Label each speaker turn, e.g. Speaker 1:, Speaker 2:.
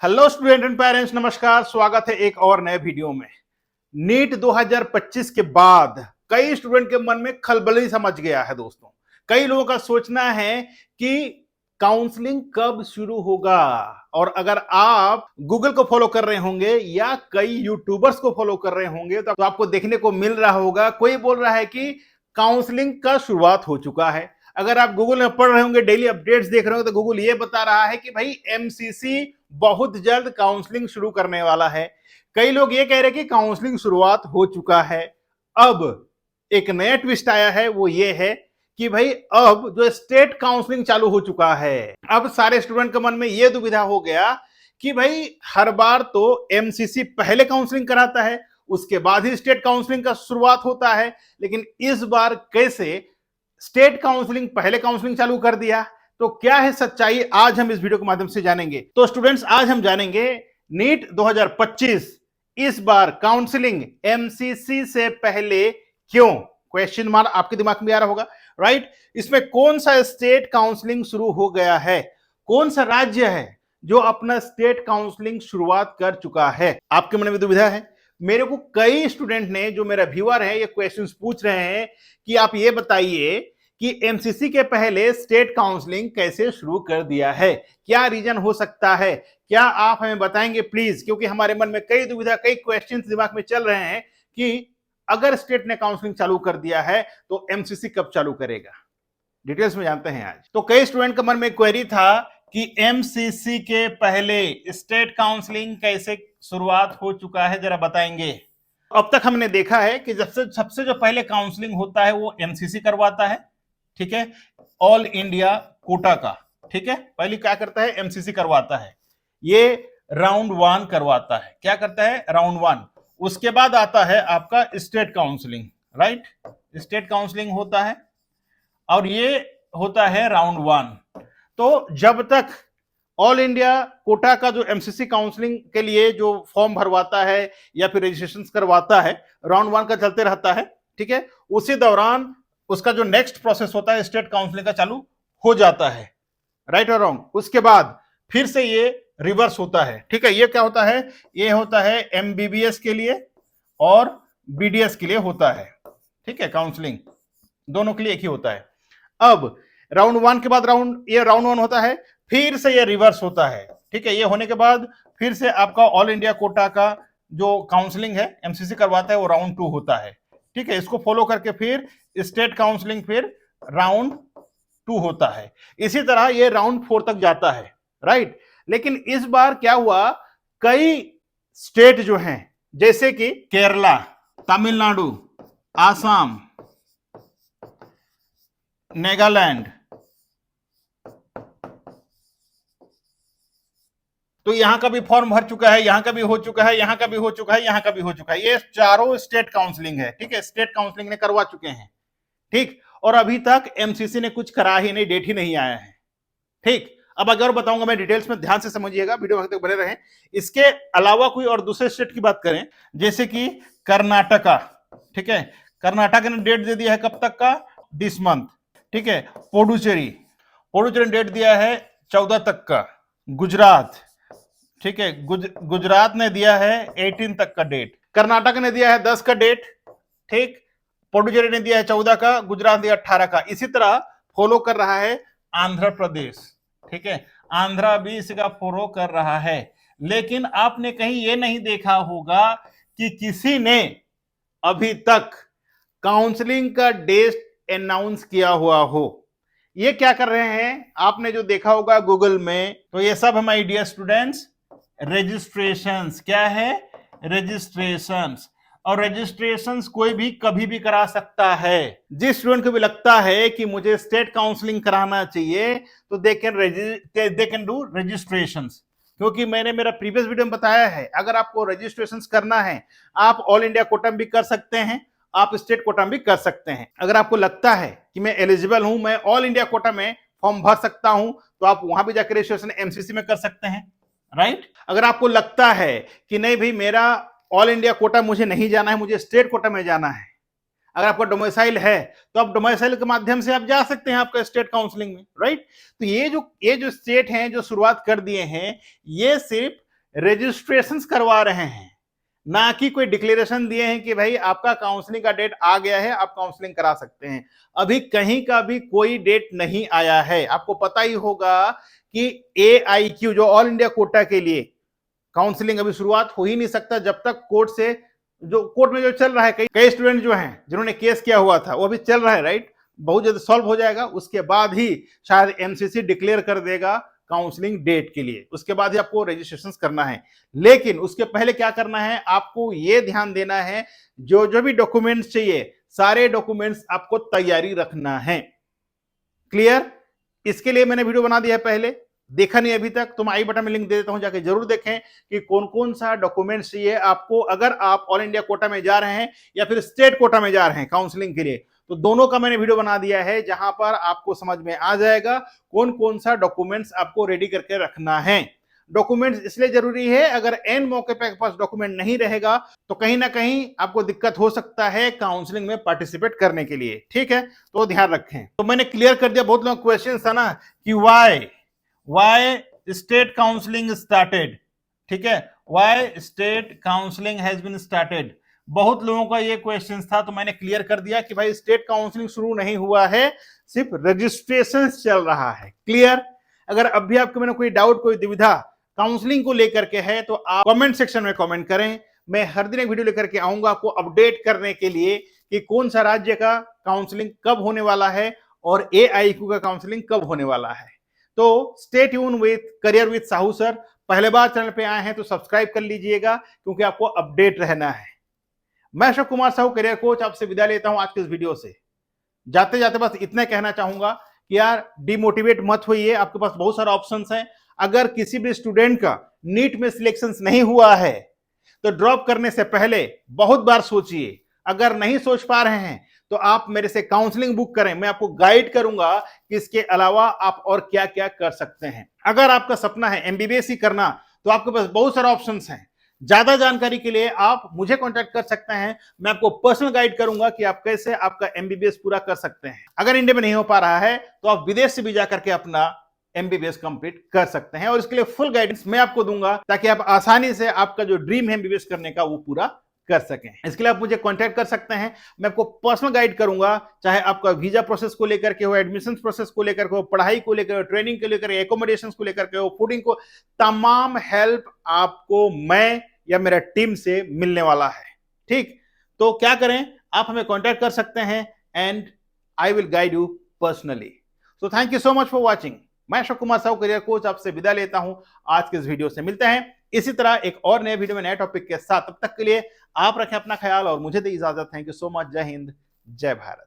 Speaker 1: Hello student and parents, नमस्कार। स्वागत है एक और नए वीडियो में। नीट 2025 के बाद कई स्टूडेंट के मन में खलबली सा मच गया है दोस्तों। कई लोगों का सोचना है कि काउंसलिंग कब शुरू होगा। और अगर आप गूगल को फॉलो कर रहे होंगे या कई यूट्यूबर्स को फॉलो कर रहे होंगे तो आपको देखने को मिल रहा होगा, कोई बोल रहा है कि काउंसलिंग का शुरुआत हो चुका है। अगर आप गूगल में पढ़ रहे होंगे, डेली अपडेट्स देख रहे होंगे, तो गूगल ये बता रहा है कि भाई एमसीसी बहुत जल्द काउंसलिंग शुरू करने वाला है। कई लोग ये कह रहे हैं कि काउंसलिंग शुरुआत हो चुका है। अब एक नया ट्विस्ट आया है, वो ये है कि भाई अब जो स्टेट काउंसलिंग चालू हो चुका है। अब सारे स्टूडेंट के मन में यह दुविधा हो गया कि भाई हर बार तो एमसीसी पहले काउंसलिंग कराता है, उसके बाद ही स्टेट काउंसलिंग का शुरुआत होता है, लेकिन इस बार कैसे स्टेट काउंसलिंग पहले काउंसलिंग चालू कर दिया। तो क्या है सच्चाई, आज हम इस वीडियो के माध्यम से जानेंगे। तो स्टूडेंट्स, आज हम जानेंगे नीट 2025 इस बार काउंसलिंग एमसीसी से पहले क्यों। क्वेश्चन मार्क आपके दिमाग में आ रहा होगा, राइट। इसमें कौन सा स्टेट काउंसलिंग शुरू हो गया है, कौन सा राज्य है जो अपना स्टेट काउंसलिंग शुरुआत कर चुका है। आपके मन में दुविधा है। मेरे को कई स्टूडेंट ने, जो मेरा व्यूअर है, ये क्वेश्चंस पूछ रहे हैं कि आप ये बताइए कि एमसीसी के पहले स्टेट काउंसलिंग कैसे शुरू कर दिया है, क्या रीजन हो सकता है, क्या आप हमें बताएंगे प्लीज। क्योंकि हमारे मन में कई दुविधा, कई क्वेश्चंस दिमाग में चल रहे हैं कि अगर स्टेट ने काउंसलिंग चालू कर दिया है तो एमसीसी कब चालू करेगा। डिटेल्स में जानते हैं आज। तो कई स्टूडेंट के मन में क्वेरी था कि एमसीसी के पहले स्टेट काउंसलिंग कैसे शुरुआत हो चुका है, जरा बताएंगे। अब तक हमने देखा है कि सबसे जो पहले काउंसलिंग होता है वो एमसीसी करवाता है, ठीक है, ऑल इंडिया कोटा का। ठीक है, पहले क्या करता है, एमसीसी करवाता है, ये राउंड 1 करवाता है। क्या करता है, राउंड 1। उसके बाद आता है आपका state counselling, right. State counselling होता है और ये होता है राउंड 1। तो जब तक ऑल इंडिया कोटा का जो एमसीसी काउंसलिंग के लिए जो फॉर्म भरवाता है या फिर रजिस्ट्रेशन करवाता है, राउंड 1 का चलते रहता है, ठीक है। उसी दौरान उसका जो नेक्स्ट प्रोसेस होता है स्टेट काउंसलिंग का चालू हो जाता है, राइट और रॉन्ग। उसके बाद फिर से ये रिवर्स होता है, ठीक है। ये क्या होता है, ये होता है एमबीबीएस के लिए और बीडीएस के लिए होता है, ठीक है। काउंसलिंग दोनों के लिए एक ही होता है। अब राउंड 1 के बाद ये राउंड 1 होता है, फिर से ये रिवर्स होता है, ठीक है। ये होने के बाद फिर से आपका ऑल इंडिया कोटा का जो काउंसलिंग है एमसीसी करवाता है वो राउंड 2 होता है, ठीक है। इसको फॉलो करके फिर स्टेट काउंसलिंग फिर राउंड 2 होता है। इसी तरह ये राउंड 4 तक जाता है, राइट। लेकिन इस बार क्या हुआ, कई स्टेट जो हैं जैसे कि केरला, तमिलनाडु, आसाम, नागालैंड, तो यहां का भी फॉर्म भर चुका है, यहां का भी हो चुका है, यहां का भी हो चुका है, यहां का भी हो चुका है। ये चारों स्टेट काउंसलिंग है, ठीक है। स्टेट काउंसलिंग ने करवा चुके हैं, ठीक। और अभी तक एमसीसी ने कुछ करा ही नहीं, डेट ही नहीं आया है, ठीक। अब अगर बताऊंगा मैं डिटेल्स में, ध्यान से समझिएगा, वीडियो तक बने रहें। इसके अलावा कोई और दूसरे स्टेट की बात करें, जैसे कि कर्नाटका, ठीक है। कर्नाटक ने डेट दे दिया है कब तक का, दिस मंथ, ठीक है। पुडुचेरी ने डेट दिया है 14 तक का। गुजरात, ठीक है, गुजरात ने दिया है 18 तक का डेट। कर्नाटक ने दिया है 10 का डेट, ठीक। पुडुचेरी ने दिया है 14 का, गुजरात दिया 18 का। इसी तरह फॉलो कर रहा है आंध्र प्रदेश, ठीक है। आंध्रा भी इसका फॉलो कर रहा है। लेकिन आपने कहीं ये नहीं देखा होगा कि किसी ने अभी तक काउंसलिंग का डेट अनाउंस किया हुआ हो। ये क्या कर रहे हैं, आपने जो देखा होगा गूगल में, तो ये सब हमारे डियर स्टूडेंट्स रजिस्ट्रेशंस, क्या है, रजिस्ट्रेशंस। और रजिस्ट्रेशंस कोई भी कभी भी करा सकता है। जिस स्टूडेंट को भी लगता है कि मुझे स्टेट काउंसलिंग कराना चाहिए तो दे कैन डू रजिस्ट्रेशंस। क्योंकि मैंने मेरा प्रीवियस वीडियो में बताया है, अगर आपको रजिस्ट्रेशंस करना है, आप ऑल इंडिया कोटा भी कर सकते हैं, आप स्टेट कोटा भी कर सकते हैं। अगर आपको लगता है कि मैं एलिजिबल हूं, मैं ऑल इंडिया कोटा में फॉर्म भर सकता हूं, तो आप वहां भी जाकर रजिस्ट्रेशन एमसीसी में कर सकते हैं, राइट। अगर आपको लगता है कि नहीं भाई मेरा ऑल इंडिया कोटा मुझे नहीं जाना है, मुझे स्टेट कोटा में जाना है, अगर आपका डोमिसाइल है तो आप डोमिसाइल के माध्यम से आप जा सकते हैं आपका स्टेट काउंसलिंग में, राइट। तो ये जो स्टेट हैं जो शुरुआत कर दिए हैं, ये सिर्फ रजिस्ट्रेशंस करवा रहे हैं, ना कि कोई डिक्लेरेशन दिए हैं कि भाई आपका काउंसलिंग का डेट आ गया है, आप काउंसलिंग करा सकते हैं। अभी कहीं का भी कोई डेट नहीं आया है। आपको पता ही होगा कि AIQ जो ऑल इंडिया कोटा के लिए काउंसलिंग अभी शुरुआत हो ही नहीं सकता जब तक कोर्ट में जो चल रहा है, कई स्टूडेंट जो हैं जिन्होंने केस किया हुआ था वो अभी चल रहा है, राइट। बहुत जल्द सॉल्व हो जाएगा, उसके बाद ही शायद MCC डिक्लेयर कर देगा काउंसलिंग डेट के लिए, उसके बाद ही आपको रजिस्ट्रेशन करना है। लेकिन उसके पहले क्या करना है, आपको यह ध्यान देना है जो जो भी डॉक्यूमेंट्स चाहिए सारे डॉक्यूमेंट्स आपको तैयारी रखना है। क्लियर? इसके लिए मैंने वीडियो बना दिया है, पहले देखा नहीं अभी तक तो मैं आई बटन में लिंक दे देता हूं, जाके जरूर देखें कि कौन कौन सा डॉक्यूमेंट्स चाहिए आपको अगर आप ऑल इंडिया कोटा में जा रहे हैं या फिर स्टेट कोटा में जा रहे हैं काउंसलिंग के लिए। तो दोनों का मैंने वीडियो बना दिया है जहां पर आपको समझ में आ जाएगा कौन कौन सा डॉक्यूमेंट्स आपको रेडी करके रखना है। डॉक्यूमेंट्स इसलिए जरूरी है, अगर एन मौके पे पास डॉक्यूमेंट नहीं रहेगा तो कहीं ना कहीं आपको दिक्कत हो सकता है काउंसलिंग में पार्टिसिपेट करने के लिए। ठीक है, तो ध्यान रखें। तो मैंने क्लियर कर दिया, बहुत लोग क्वेश्चन था ना कि वाई स्टेट काउंसलिंग स्टार्टेड। ठीक है, why state counselling has been started, बहुत लोगों का ये क्वेश्चन था, तो मैंने क्लियर कर दिया कि भाई स्टेट काउंसलिंग शुरू नहीं हुआ है, सिर्फ रजिस्ट्रेशन चल रहा है। क्लियर? अगर अब भी आपके मैंने कोई डाउट, कोई दुविधा काउंसलिंग को लेकर के है तो आप कमेंट सेक्शन में कमेंट करें। मैं हर दिन एक वीडियो लेकर के आऊंगा आपको अपडेट करने के लिए कि कौन सा राज्य का काउंसलिंग कब होने वाला है और AIQ का काउंसलिंग कब होने वाला है। तो stay tune with career with Sahu sir. पहले बार चैनल पे आए हैं तो सब्सक्राइब कर लीजिएगा क्योंकि आपको अपडेट रहना है। मैं अशोक कुमार साहू, करियर कोच, आपसे विदा लेता हूं आज के इस वीडियो से। जाते जाते बस इतना कहना चाहूंगा कि यार डिमोटिवेट मत होइए, आपके पास बहुत सारे ऑप्शंस हैं। अगर किसी भी स्टूडेंट का नीट में सिलेक्शन नहीं हुआ है तो ड्रॉप करने से पहले बहुत बार सोचिए। अगर नहीं सोच पा रहे हैं तो आप मेरे से काउंसलिंग बुक करें, मैं आपको गाइड करूंगा कि इसके अलावा आप और क्या क्या कर सकते हैं। अगर आपका सपना है MBBS ही करना तो आपके पास बहुत सारे ऑप्शंस हैं। ज्यादा जानकारी के लिए आप मुझे कांटेक्ट कर सकते हैं, मैं आपको पर्सनल गाइड करूंगा कि आप कैसे आपका MBBS पूरा कर सकते हैं। अगर इंडिया में नहीं हो पा रहा है तो आप विदेश से भी जाकर के अपना MBBS कंप्लीट कर सकते हैं और इसके लिए फुल गाइडेंस मैं आपको दूंगा ताकि आप आसानी से आपका जो ड्रीम है MBBS करने का वो पूरा कर सकें। इसके लिए आप मुझे कांटेक्ट कर सकते हैं, मैं आपको पर्सनल गाइड करूंगा, चाहे आपका वीजा प्रोसेस को लेकर के हो, एडमिशन प्रोसेस को लेकर के हो, पढ़ाई को लेकर, ट्रेनिंग को लेकर, एकोमोडेशन को लेकर के हो, फूडिंग को, तमाम हेल्प आपको मैं या मेरा टीम से मिलने वाला है। ठीक, तो क्या करें, आप हमें कांटेक्ट कर सकते हैं and I will guide you personally. So thank you so much for watching. मैं अशोक कुमार साहू, करियर कोच, आपसे विदा लेता हूं। आज के इस वीडियो से मिलते हैं इसी तरह एक और नए वीडियो में नए टॉपिक के साथ। तब तक के लिए आप रखें अपना ख्याल और मुझे दे इजाजत। Thank you so much. जय हिंद, जय भारत।